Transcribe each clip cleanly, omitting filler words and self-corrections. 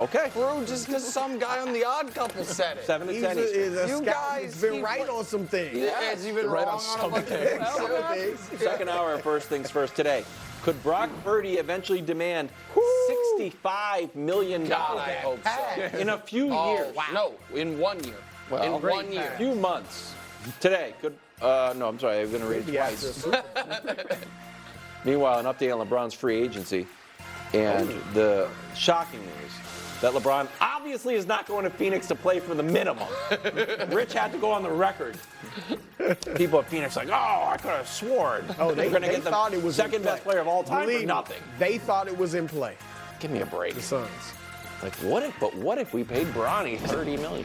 Okay. Bro, just because some guy on The Odd Couple said it. 7 to 10. You guys been right on some things. Yeah, you've been right on some things. Second hour, first things first today. Could Brock Purdy eventually demand $65 million God, I hope so. in a few years? Wow. No, in 1 year. Well, in 1 year. A few months. Today. Could no, I'm sorry. I'm going to read it twice. Meanwhile, an update on LeBron's free agency and the shocking news that LeBron obviously is not going to Phoenix to play for the minimum. Rich had to go on the record. People at Phoenix are like, I could have sworn. They going to get thought the it was second best player of all time for nothing. They thought it was in play. Give me a break. The Suns. Like, what if we paid Bronny $30 million?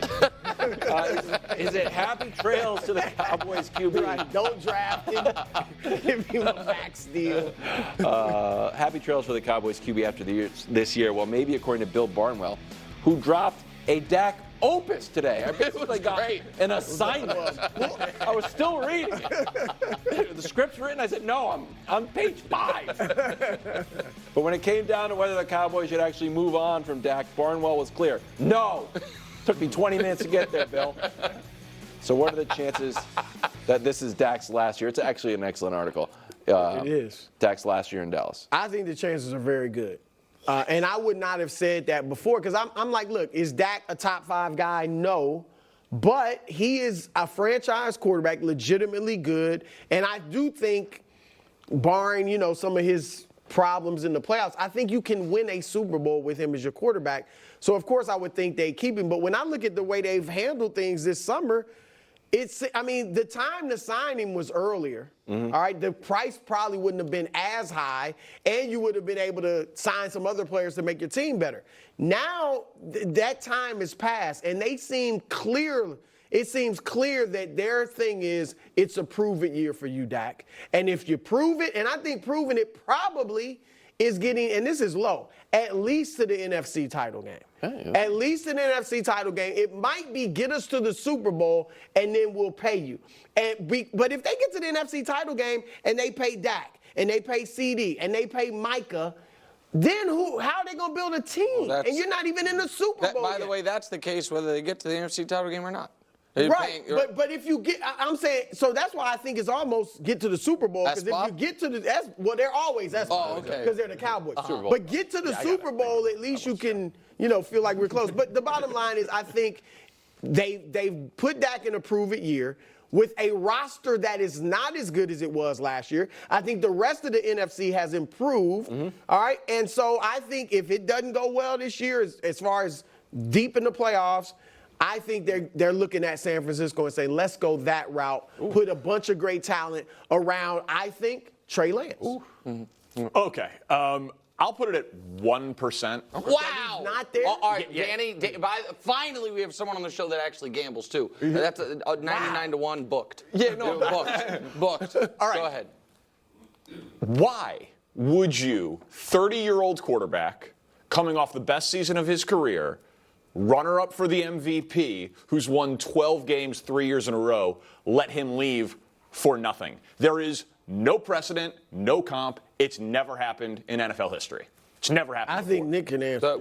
Is it happy trails to the Cowboys QB? Right, don't draft him. Give him a max deal. Happy trails for the Cowboys QB after this year. Well, maybe according to Bill Barnwell, who dropped a Dak opus today. I basically got an assignment. I was still reading it. The script's written. I said, no, I'm on page 5. But when it came down to whether the Cowboys should actually move on from Dak, Barnwell was clear. No. Took me 20 minutes to get there, Bill. So what are the chances that this is Dak's last year? It's actually an excellent article. It is. Dak's last year in Dallas. I think the chances are very good. And I would not have said that before because I'm like, look, is Dak a top 5 guy? No. But he is a franchise quarterback, legitimately good. And I do think, barring, some of his problems in the playoffs, I think you can win a Super Bowl with him as your quarterback. So, of course, I would think they keep him. But when I look at the way they've handled things this summer, the time to sign him was earlier. Mm-hmm. All right, the price probably wouldn't have been as high, and you would have been able to sign some other players to make your team better. Now that time has passed, and they seem clear. It seems clear that their thing is it's a prove-it year for you, Dak. And if you prove it, and I think proving it probably is getting, and this is low, at least to the NFC title game. At least an NFC title game. It might be get us to the Super Bowl, and then we'll pay you. But if they get to the NFC title game and they pay Dak, and they pay CeeDee, and they pay Micah, then how are they going to build a team? Well, and you're not even in the Super Bowl By the way, that's the case whether they get to the NFC title game or not. Right, but if you get, I'm saying, so that's why I think it's almost get to the Super Bowl. Because if you get to they're always because they're the Cowboys. But get to the Super Bowl, at least you can, feel like we're close. But the bottom line is I think they've put Dak in a prove-it year with a roster that is not as good as it was last year. I think the rest of the NFC has improved, all right? And so I think if it doesn't go well this year, as far as deep in the playoffs, I think they're looking at San Francisco and saying, let's go that route, put a bunch of great talent around, I think, Trey Lance. Okay. I'll put it at 1%. Wow. Not there? All right, Danny, finally we have someone on the show that actually gambles, too. That's a 99 to 1 booked. Yeah, no. Booked. All right. Go ahead. Why would you, 30-year-old quarterback, coming off the best season of his career, runner-up for the MVP, who's won 12 games 3 years in a row, let him leave for nothing? There is no precedent, no comp. It's never happened in NFL history. It's never happened before. Think Nick can answer.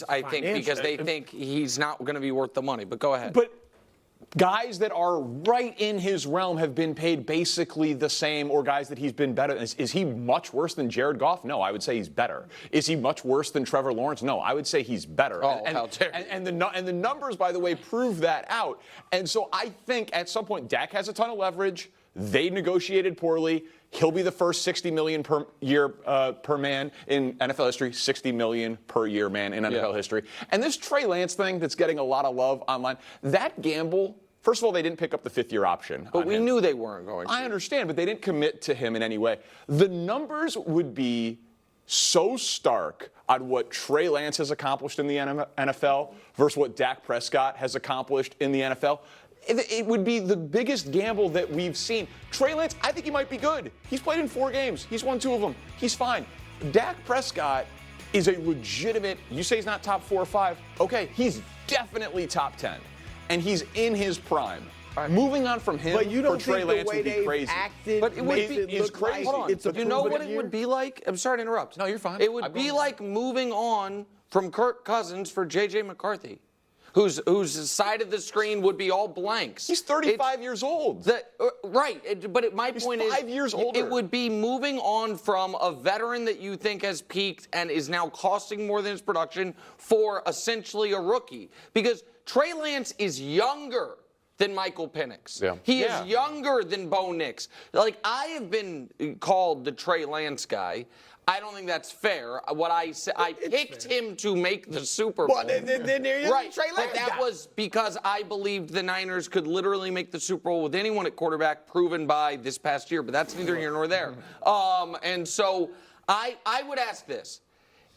I think because they think he's not going to be worth the money. But go ahead. But guys that are right in his realm have been paid basically the same, or guys that he's been better. Is he much worse than Jared Goff? No, I would say he's better. Is he much worse than Trevor Lawrence? No, I would say he's better. Oh, how dare you. And the numbers, by the way, prove that out. And so I think at some point Dak has a ton of leverage. They negotiated poorly. He'll be the first $60 million per year per man in NFL history, $60 million per year man in NFL history. And this Trey Lance thing that's getting a lot of love online, that gamble, first of all, they didn't pick up the fifth-year option. But we knew they weren't going to. I understand, but they didn't commit to him in any way. The numbers would be so stark on what Trey Lance has accomplished in the NFL versus what Dak Prescott has accomplished in the NFL. It would be the biggest gamble that we've seen. Trey Lance, I think he might be good. He's played in 4 games. He's won 2 of them. He's fine. Dak Prescott is a legitimate, you say he's not top 4 or 5. Okay, he's definitely top 10. And he's in his prime. Moving on from him for Trey Lance would be crazy. But it would be crazy. Hold on. You know what it would be like? I'm sorry to interrupt. No, you're fine. It would be like moving on from Kirk Cousins for J.J. McCarthy, whose side of the screen would be all blanks. He's 35 years old. Right, but my point is, 5 years older. It would be moving on from a veteran that you think has peaked and is now costing more than his production for essentially a rookie. Because Trey Lance is younger than Michael Penix. Yeah. He is younger than Bo Nix. Like, I have been called the Trey Lance guy. I don't think that's fair. What I said, I picked him to make the Super Bowl. Well, then there is Right, Trey Lance but that guy. was because I believed the Niners could literally make the Super Bowl with anyone at quarterback, proven by this past year. But that's neither here nor there. And so I would ask this: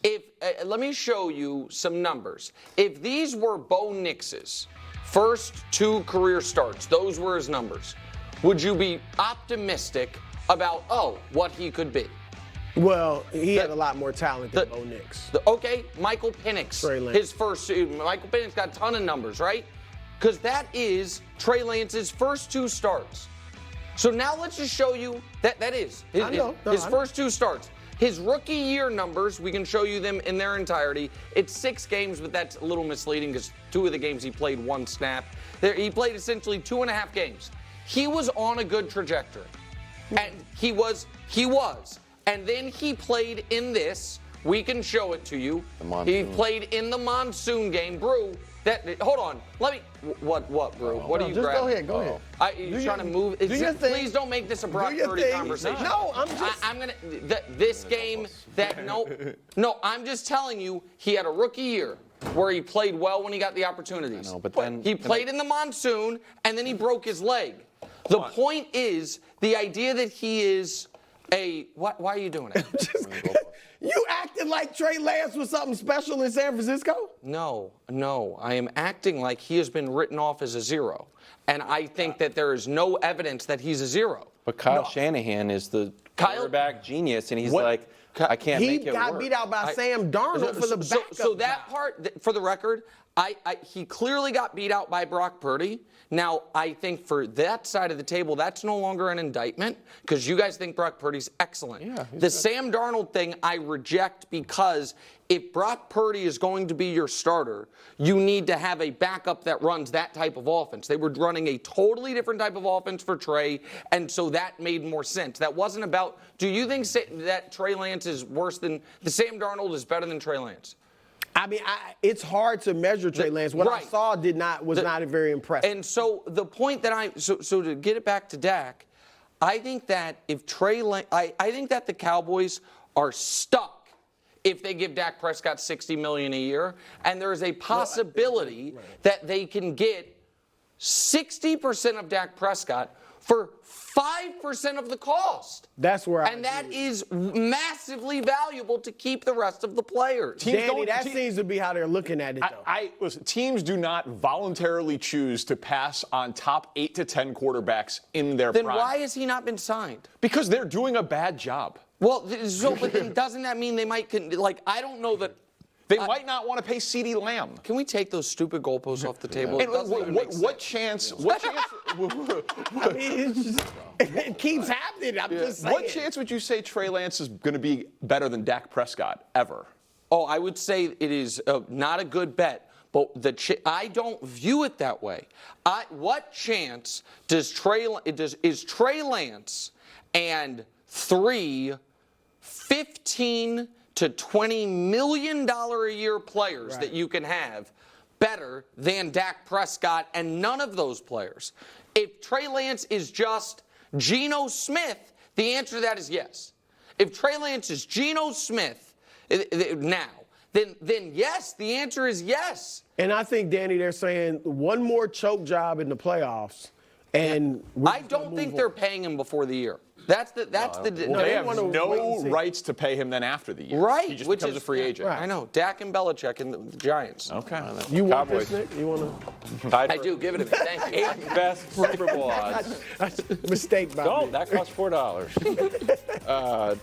if let me show you some numbers. If these were Bo Nix's first 2 career starts, those were his numbers, would you be optimistic about what he could be? Well, he had a lot more talent than Bo Nix. Okay, Michael Penix, Trey Lance. his first. Michael Penix got a ton of numbers, right? Because that is Trey Lance's first 2 starts. So now let's just show you that is his first 2 starts. His rookie year numbers, we can show you them in their entirety. It's 6 games, but that's a little misleading because 2 of the games he played 1 snap. He played essentially 2.5 games. He was on a good trajectory, and he was. And then he played in this. We can show it to you. He played in the monsoon game. Brew, hold on. Let me. What, Brew? What are you just grabbing? Go ahead. You're trying to move. Please don't make this a Brock Purdy conversation. No, I'm just. I'm going to. This game, No, I'm just telling you, he had a rookie year where he played well when he got the opportunities. I know, but then. He played in the monsoon, and then he broke his leg. The point is, the idea that he is. Why are you doing it? You acted like Trey Lance was something special in San Francisco? No. I am acting like he has been written off as a 0. And I think that there is no evidence that he's a 0. But Kyle Shanahan is the quarterback genius, and he's like, I can't make it work. He got beat out by Sam Darnold for the backup. So that part, for the record, he clearly got beat out by Brock Purdy. Now, I think for that side of the table, that's no longer an indictment because you guys think Brock Purdy's excellent. Yeah, the Sam Darnold thing I reject because if Brock Purdy is going to be your starter, you need to have a backup that runs that type of offense. They were running a totally different type of offense for Trey, and so that made more sense. That wasn't about, do you think that Trey Lance is worse than, the Sam Darnold is better than Trey Lance? I mean, it's hard to measure Trey Lance. What I saw was not very impressive. And so the point that so to get it back to Dak, I think that if I think that the Cowboys are stuck if they give Dak Prescott $60 million a year, and there is a possibility that they can get 60% of Dak Prescott for 5% of the cost. That's where And that is massively valuable to keep the rest of the players. Danny, that seems to be how they're looking at it, though. Listen, teams do not voluntarily choose to pass on top 8 to 10 quarterbacks in their prime. Then why has he not been signed? Because they're doing a bad job. Well, but then doesn't that mean they might, I don't know that. They might not want to pay CeeDee Lamb. Can we take those stupid goalposts off the table? What chance? I mean, it keeps happening. I'm just saying. What chance would you say Trey Lance is going to be better than Dak Prescott ever? Oh, I would say it is not a good bet. But I don't view it that way. What chance is Trey Lance and 3 $15 to $20 million a year players that you can have better than Dak Prescott and none of those players? If Trey Lance is just Geno Smith, the answer to that is yes. If Trey Lance is Geno Smith now, then yes, the answer is yes. And I think, Danny, they're saying one more choke job in the playoffs. And I don't think they're paying him before the year. They have no rights to pay him then after the year. Right. He just becomes a free agent. Right. I know. Dak and Belichick and the Giants. Okay. You want Cowboys. this, Nick? You want to? I do. Give it to me. Thank you. 8th best Super Bowl odds. Mistake by me. That cost $4.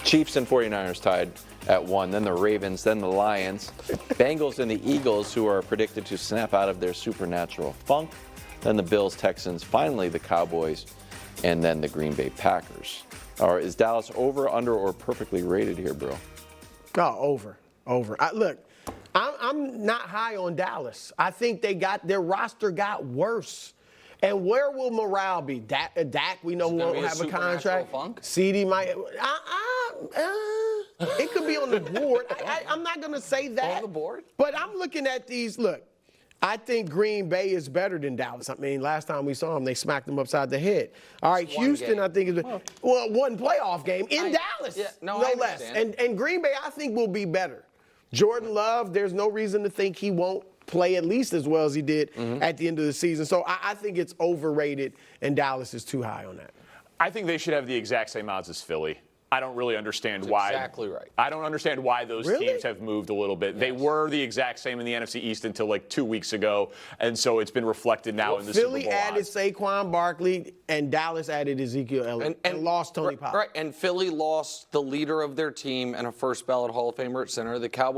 Chiefs and 49ers tied at 1. Then the Ravens, then the Lions. Bengals and the Eagles, who are predicted to snap out of their supernatural funk. Then the Bills, Texans, finally the Cowboys, and then the Green Bay Packers. Or is Dallas over, under, or perfectly rated here, bro? Oh, over. Over. Look, I'm not high on Dallas. I think their roster got worse. And where will morale be? Dak, we know won't have a contract. CeeDee might. It could be on the board. I'm not going to say that. On the board? But I'm looking at these. Look, I think Green Bay is better than Dallas. I mean, last time we saw them, they smacked them upside the head. All right, Houston, I think, is one playoff game in Dallas. Yeah, no less. And Green Bay, I think, will be better. Jordan Love, there's no reason to think he won't play at least as well as he did at the end of the season. So I think it's overrated, and Dallas is too high on that. I think they should have the exact same odds as Philly. I don't really understand why. Exactly right. I don't understand why those teams have moved a little bit. Yes. They were the exact same in the NFC East until like 2 weeks ago, and so it's been reflected now in the Super Bowl. Philly added Saquon Barkley, and Dallas added Ezekiel Elliott and lost Tony Pollard. Right, and Philly lost the leader of their team and a first ballot Hall of Famer at center. The Cowboys